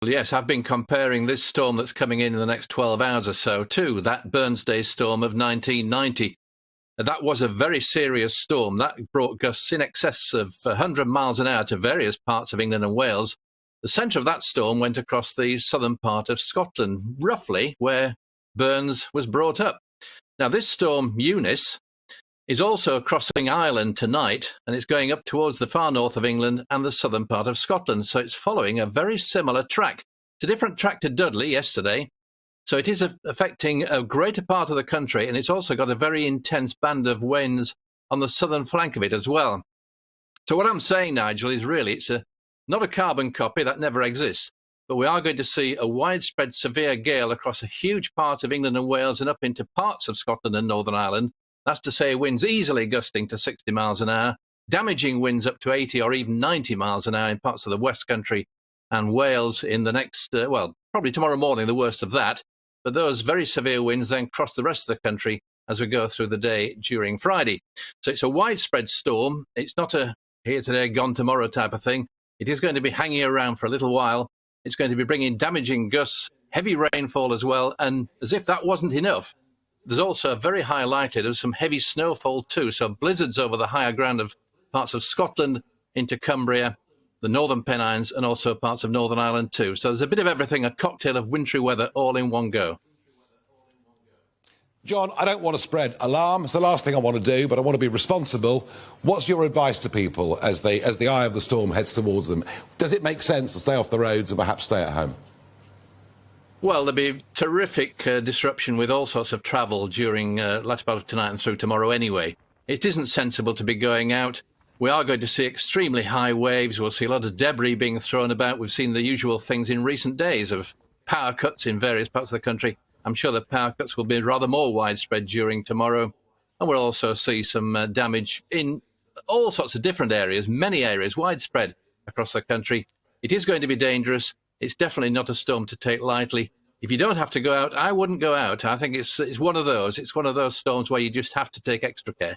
Well, yes, I've been comparing this storm that's coming in the next 12 hours or so to that Burns Day storm of 1990. That was a very serious storm. That brought gusts in excess of 100 miles an hour to various parts of England and Wales. The centre of that storm went across the southern part of Scotland, roughly where Burns was brought up. Now, this storm, Eunice, is also crossing Ireland tonight, and it's going up towards the far north of England and the southern part of Scotland. So it's following a very similar track. It's a different track to Dudley yesterday. So it is affecting a greater part of the country, and it's also got a very intense band of winds on the southern flank of it as well. So what I'm saying, Nigel, is really it's not a carbon copy, that never exists, but we are going to see a widespread severe gale across a huge part of England and Wales and up into parts of Scotland and Northern Ireland. That's to say winds easily gusting to 60 miles an hour, damaging winds up to 80 or even 90 miles an hour in parts of the West Country and Wales in the next, probably tomorrow morning, the worst of that. But those very severe winds then cross the rest of the country as we go through the day during Friday. So it's a widespread storm. It's not a here today, gone tomorrow type of thing. It is going to be hanging around for a little while. It's going to be bringing damaging gusts, heavy rainfall as well. And as if that wasn't enough, there's also a very high likelihood of some heavy snowfall too. So blizzards over the higher ground of parts of Scotland into Cumbria, the Northern Pennines, and also parts of Northern Ireland too. So there's a bit of everything, a cocktail of wintry weather all in one go. John, I don't want to spread alarm. It's the last thing I want to do, but I want to be responsible. What's your advice to people as the eye of the storm heads towards them? Does it make sense to stay off the roads and perhaps stay at home? Well, there'll be terrific disruption with all sorts of travel during latter part of tonight and through tomorrow anyway. It isn't sensible to be going out. We are going to see extremely high waves. We'll see a lot of debris being thrown about. We've seen the usual things in recent days of power cuts in various parts of the country. I'm sure the power cuts will be rather more widespread during tomorrow. And we'll also see some damage in all sorts of different areas, many areas, widespread across the country. It is going to be dangerous. It's definitely not a storm to take lightly. If you don't have to go out, I wouldn't go out. I think it's one of those. It's one of those storms where you just have to take extra care.